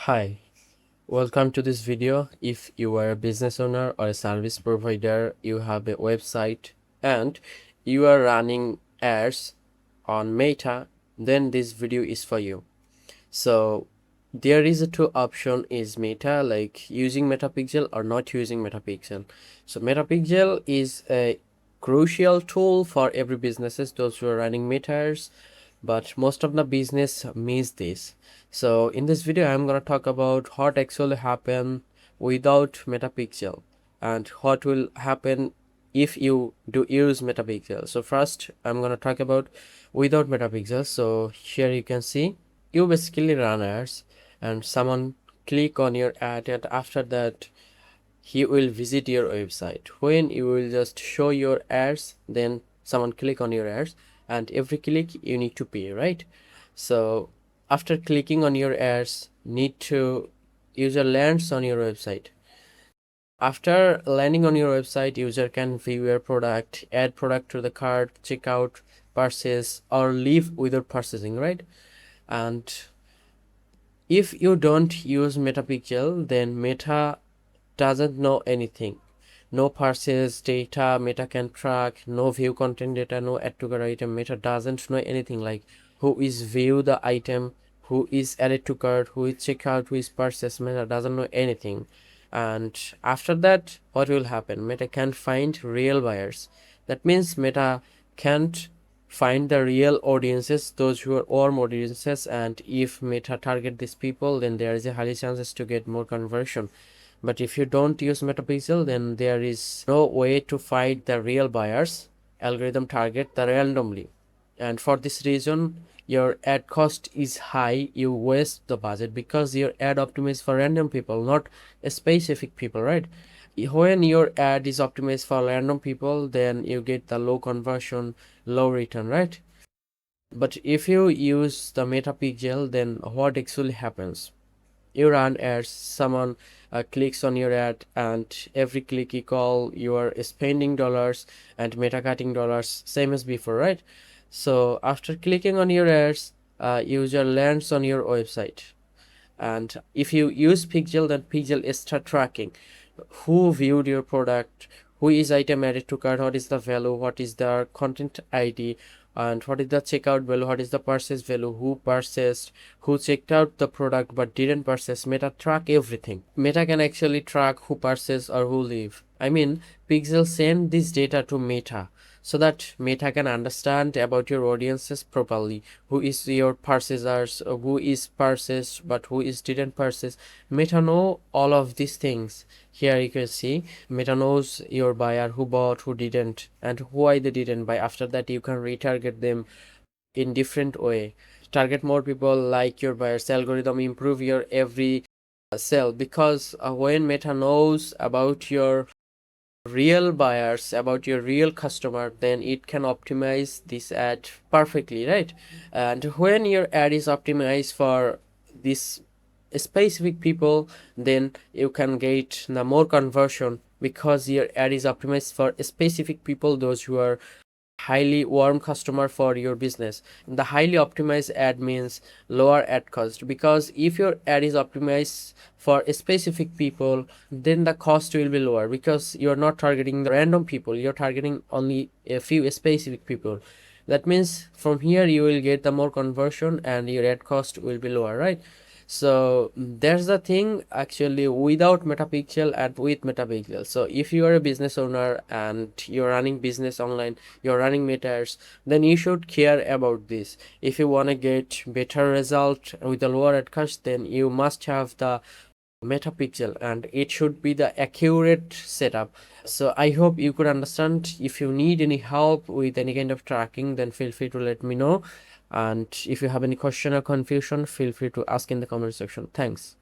Hi, welcome to this video. If you are a business owner or a service provider, you have a website and you are running ads on Meta, then this video is for you. So there is a two option is Meta, like using Metapixel or not using Metapixel. So Metapixel is a crucial tool for every businesses, those who are running Metas, but most of the business miss this. So in this video I'm going to talk about what actually happen without Metapixel and what will happen if you do use Metapixel. So first I'm going to talk about without Metapixel. So here you can see you basically run ads and someone click on your ad, and after that he will visit your website. When you will just show your ads, then someone click on your ads, and every click you need to pay, right? So after clicking on your ads, need to user lands on your website. After landing on your website, user can view your product, add product to the cart, check out, purchase, or leave without purchasing, right? And if you don't use Metapixel, then Meta doesn't know anything. No purchase data Meta can track, no view content data, no add to cart item. Meta doesn't know anything like who is view the item, who is added to cart, who is check out, who is purchase. Meta doesn't know anything. And after that, what will happen? Meta can find real buyers. That means Meta can't find the real audiences, those who are warm audiences, and if Meta target these people, then there is a high chances to get more conversion. But if you don't use Metapixel, then there is no way to find the real buyers. Algorithm target the randomly, and for this reason your ad cost is high. You waste the budget because your ad optimized for random people, not specific people, right? When your ad is optimized for random people, then you get the low conversion, low return, right? But if you use the Metapixel, then what actually happens? You run ads, someone clicks on your ad, and every click equal you are spending dollars and Meta cutting dollars, same as before, right? So after clicking on your ads, user lands on your website, and if you use Pixel, then Pixel start tracking who viewed your product, who is item added to cart, what is the value, what is the content ID, and what is the checkout value, what is the purchase value, who purchased, who checked out the product but didn't purchase. Meta track everything. Meta can actually track who purchased or who leave. I mean, Pixel send this data to Meta so that Meta can understand about your audiences properly, who is your purchasers, who is purchased but who is didn't purchase. Meta know all of these things. Here you can see Meta knows your buyer, who bought, who didn't, and why they didn't buy. After that you can retarget them in different way, target more people like your buyers. Algorithm improve your every sale, because when Meta knows about your real buyers, about your real customer, then it can optimize this ad perfectly, right? And when your ad is optimized for this specific people, then you can get the more conversion, because your ad is optimized for specific people, those who are highly warm customer for your business. The highly optimized ad means lower ad cost, because if your ad is optimized for specific people, then the cost will be lower, because you're not targeting the random people, you're targeting only a few specific people. That means from here you will get the more conversion and your ad cost will be lower, right? So that's the thing actually without Metapixel and with Metapixel. So if you are a business owner and you're running business online, you're running Metas, then you should care about this. If you want to get better result with a lower ad cost, then you must have the Metapixel, and it should be the accurate setup. So I hope you could understand. If you need any help with any kind of tracking, then feel free to let me know. And if you have any question or confusion, feel free to ask in the comment section. Thanks.